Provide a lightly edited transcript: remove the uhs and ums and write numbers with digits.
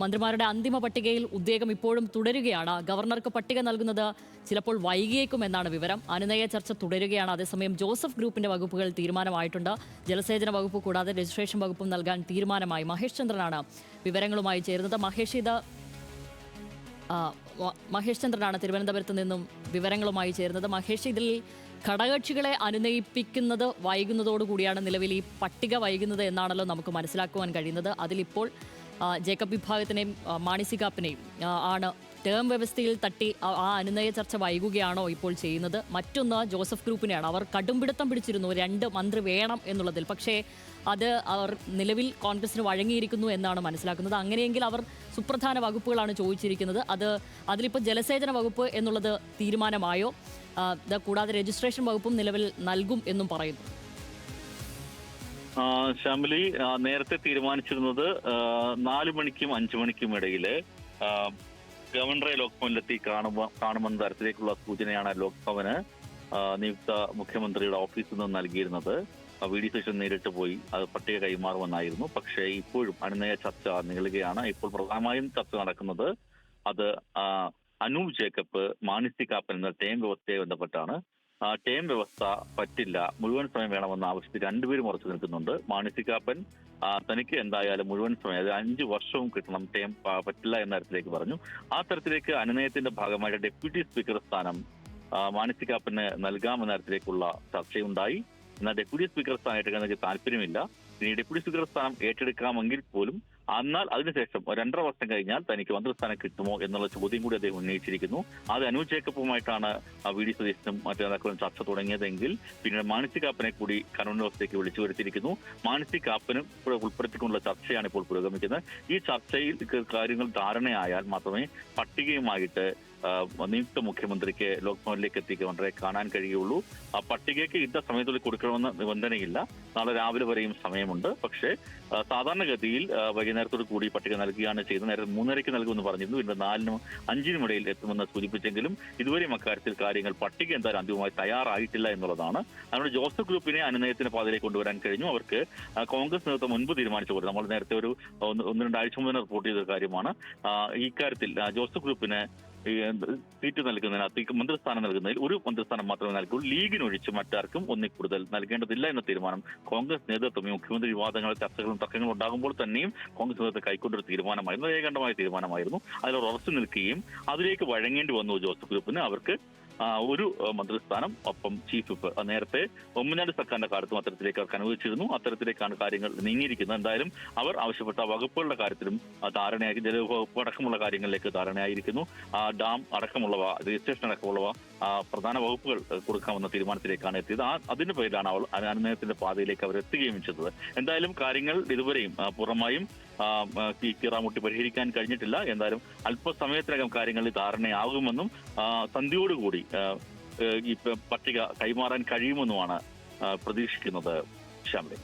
മന്ത്രിമാരുടെ അന്തിമ പട്ടികയിൽ ഉദ്വേഗം ഇപ്പോഴും തുടരുകയാണ്. ഗവർണർക്ക് പട്ടിക നൽകുന്നത് ചിലപ്പോൾ വൈകിയേക്കുമെന്നാണ് വിവരം. അനുനയ ചർച്ച തുടരുകയാണ്. അതേസമയം ജോസഫ് ഗ്രൂപ്പിന്റെ വകുപ്പുകൾ തീരുമാനമായിട്ടുണ്ട്. ജലസേചന വകുപ്പ് കൂടാതെ രജിസ്ട്രേഷൻ വകുപ്പും നൽകാൻ തീരുമാനമായി. മഹേഷ് ചന്ദ്രനാണ് വിവരങ്ങളുമായി ചേരുന്നത്. മഹേഷ് ചന്ദ്രനാണ് തിരുവനന്തപുരത്ത് നിന്നും വിവരങ്ങളുമായി ചേരുന്നത്. മഹേഷ്, ഇതിൽ ഘടകകക്ഷികളെ അനുനയിപ്പിക്കുന്നത് വൈകുന്നതോടുകൂടിയാണ് നിലവിൽ ഈ പട്ടിക വൈകുന്നത് എന്നാണല്ലോ നമുക്ക് മനസ്സിലാക്കുവാൻ കഴിയുന്നത്. അതിലിപ്പോൾ ജേക്കബ് വിഭാഗത്തിനെയും മാണി സി കാപ്പനെയും ആണ് ടേം വ്യവസ്ഥയിൽ തട്ടി ആ അനുനയ ചർച്ച വൈകുകയാണോ ഇപ്പോൾ ചെയ്യുന്നത്? മറ്റൊന്ന് ജോസഫ് ഗ്രൂപ്പിനെയാണ്. അവർ കടുംപിടുത്തം പിടിച്ചിരുന്നു 2 മന്ത്രി വേണം എന്നുള്ളതിൽ. പക്ഷേ അത് അവർ നിലവിൽ കോൺഗ്രസിന് വഴങ്ങിയിരിക്കുന്നു എന്നാണ് മനസ്സിലാക്കുന്നത്. അങ്ങനെയെങ്കിൽ അവർ സുപ്രധാന വകുപ്പുകളാണ് ചോദിച്ചിരിക്കുന്നത്. അതിലിപ്പോൾ ജലസേചന വകുപ്പ് എന്നുള്ളത് തീരുമാനമായോ? കൂടാതെ രജിസ്ട്രേഷൻ വകുപ്പും നിലവിൽ നൽകും എന്നും പറയുന്നു. ശ്യാമിലി, നേരത്തെ തീരുമാനിച്ചിരുന്നത് 4 മണിക്കും 5 മണിക്കും ഇടയില് ഗവർണറെ ലോക്ഭവനിലെത്തി കാണുമെന്ന തരത്തിലേക്കുള്ള സൂചനയാണ് ലോക്ഭവന് നിയുക്ത മുഖ്യമന്ത്രിയുടെ ഓഫീസിൽ നിന്ന് നൽകിയിരുന്നത്. വി ഡി സതീശൻ നേരിട്ട് പോയി അത് പട്ടിക കൈമാറുമെന്നായിരുന്നു. പക്ഷേ ഇപ്പോഴും അനുനയ ചർച്ച നീളുകയാണ്. ഇപ്പോൾ പ്രധാനമായും ചർച്ച നടക്കുന്നത് അത് അനൂപ് ജേക്കബ്, മാണി സി കാപ്പൻ എന്ന ടേം വ്യവസ്ഥയെ ബന്ധപ്പെട്ടാണ്. ടേം വ്യവസ്ഥ പറ്റില്ല, മുഴുവൻ സമയം വേണമെന്ന ആവശ്യത്തിൽ രണ്ടുപേരും ഉറച്ചു നിൽക്കുന്നുണ്ട്. മാണി സി കാപ്പൻ തനിക്ക് എന്തായാലും മുഴുവൻ സമയം, അത് 5 വർഷവും കിട്ടണം, ടേം പറ്റില്ല എന്ന തരത്തിലേക്ക് പറഞ്ഞു. ആ തരത്തിലേക്ക് അനുനയത്തിന്റെ ഭാഗമായിട്ട് ഡെപ്യൂട്ടി സ്പീക്കർ സ്ഥാനം മാണി സി കാപ്പന് നൽകാമെന്ന തരത്തിലേക്കുള്ള ചർച്ചയുണ്ടായി. എന്നാൽ ഡെപ്യൂട്ടി സ്പീക്കർ സ്ഥാനം ഏറ്റെടുക്കാൻ എനിക്ക് താല്പര്യമില്ല. ഇനി ഡെപ്യൂട്ടി സ്പീക്കർ സ്ഥാനം ഏറ്റെടുക്കാമെങ്കിൽ പോലും എന്നാൽ അതിനുശേഷം 2.5 വർഷം കഴിഞ്ഞാൽ തനിക്ക് മന്ത്രിസ്ഥാനം കിട്ടുമോ എന്നുള്ള ചോദ്യം കൂടി അദ്ദേഹം ഉന്നയിച്ചിരിക്കുന്നു. അത് അനൂപ് ജേക്കബുമായിട്ടാണ് വി ഡി സതീശനും മറ്റു നേതാക്കളും ചർച്ച തുടങ്ങിയതെങ്കിൽ പിന്നീട് മാണി സി കാപ്പനെ കൂടി കൺവീനർ വ്യവസ്ഥയ്ക്ക് വിളിച്ചു വരുത്തിയിരിക്കുന്നു. മാണി സി കാപ്പനും ഉൾപ്പെടുത്തിക്കൊണ്ടുള്ള ചർച്ചയാണ് ഇപ്പോൾ പുരോഗമിക്കുന്നത്. ഈ ചർച്ചയിൽ കാര്യങ്ങൾ ധാരണയായാൽ മാത്രമേ പട്ടികയുമായിട്ട് നിയുക്ത മുഖ്യമന്ത്രിക്ക് ലോക്ഭവനിലേക്ക് എത്തി ഗവർണറെ കാണാൻ കഴിയുള്ളൂ. ആ പട്ടികയ്ക്ക് സമയത്തുള്ളിൽ കൊടുക്കണമെന്ന നിബന്ധനയില്ല. നാളെ രാവിലെ വരെയും സമയമുണ്ട്. പക്ഷേ സാധാരണഗതിയിൽ വൈകുന്നേരത്തോടു കൂടി പട്ടിക നൽകുകയാണ് ചെയ്യുന്നത്. നേരത്തെ 3:30 നൽകുമെന്ന് പറഞ്ഞിരുന്നു. ഇന്ന് 4-നും 5-നും ഇടയിൽ എത്തുമെന്ന് സൂചിപ്പിച്ചെങ്കിലും ഇതുവരെയും അക്കാര്യത്തിൽ കാര്യങ്ങൾ പട്ടിക എന്തായാലും അന്തിമമായി തയ്യാറായിട്ടില്ല എന്നുള്ളതാണ്. അതുകൊണ്ട് ജോസഫ് ഗ്രൂപ്പിനെ അനുനയത്തിന്റെ പാതയിലേക്ക് കൊണ്ടുവരാൻ കഴിഞ്ഞു. അവർക്ക് കോൺഗ്രസ് നേതൃത്വം മുൻപ് തീരുമാനിച്ചു പോലെ നമ്മൾ നേരത്തെ ഒരു 1-2 ആഴ്ച മുമ്പ് റിപ്പോർട്ട് ചെയ്ത കാര്യമാണ്. ഇക്കാര്യത്തിൽ ജോസഫ് ഗ്രൂപ്പിന് സീറ്റ് നൽകുന്നതിനകത്ത് മന്ത്രിസ്ഥാനം നൽകുന്നതിൽ ഒരു മന്ത്രിസ്ഥാനം മാത്രമേ നൽകുള്ളൂ. ലീഗിനൊഴിച്ച് മറ്റാർക്കും ഒന്നിൽ കൂടുതൽ നൽകേണ്ടതില്ല എന്ന തീരുമാനം കോൺഗ്രസ് നേതൃത്വം മുഖ്യമന്ത്രി വിവാദങ്ങളും ചർച്ചകളും തർക്കങ്ങളും ഉണ്ടാകുമ്പോൾ തന്നെയും കോൺഗ്രസ് നേതൃത്വം കൈക്കൊണ്ടൊരു തീരുമാനമായിരുന്നു, ഏകണ്ഠമായ തീരുമാനമായിരുന്നു. അതിൽ ഉറച്ചു നിൽക്കുകയും അതിലേക്ക് വഴങ്ങേണ്ടി വന്നു ജോസഫ് ഗ്രൂപ്പിന്. അവർക്ക് ഒരു മന്ത്രിസ്ഥാനം, ഒപ്പം ചീഫ് വിപ്പ്. നേരത്തെ ഉമ്മൻചാണ്ടി സർക്കാരിന്റെ കാലത്തും അത്തരത്തിലേക്ക് അവർക്ക് അനുവദിച്ചിരുന്നു. അത്തരത്തിലേക്കാണ് കാര്യങ്ങൾ നീങ്ങിയിരിക്കുന്നത്. എന്തായാലും അവർ ആവശ്യപ്പെട്ട വകുപ്പുകളുടെ കാര്യത്തിലും ധാരണയായി, ജലവകുപ്പ് അടക്കമുള്ള കാര്യങ്ങളിലേക്ക് ധാരണയായിരിക്കുന്നു. ഡാം അടക്കമുള്ളവ, രജിസ്ട്രേഷൻ അടക്കമുള്ളവ പ്രധാന വകുപ്പുകൾ കൊടുക്കാമെന്ന തീരുമാനത്തിലേക്കാണ് എത്തിയത്. അതിന്റെ പേരിലാണ് അനുനയത്തിന്റെ പാതയിലേക്ക് അവർ എത്തുകയും ചെയ്തത്. എന്തായാലും കാര്യങ്ങൾ ഇതുവരെയും പൂർണ്ണമായും കീറാമുട്ടി പരിഹരിക്കാൻ കഴിഞ്ഞിട്ടില്ല. എന്തായാലും അല്പസമയത്തിനകം കാര്യങ്ങളിൽ ധാരണയാകുമെന്നും സന്ധ്യയോടുകൂടി ഈ പട്ടിക കൈമാറാൻ കഴിയുമെന്നുമാണ് പ്രതീക്ഷിക്കുന്നത്. ശ്യാമലേ.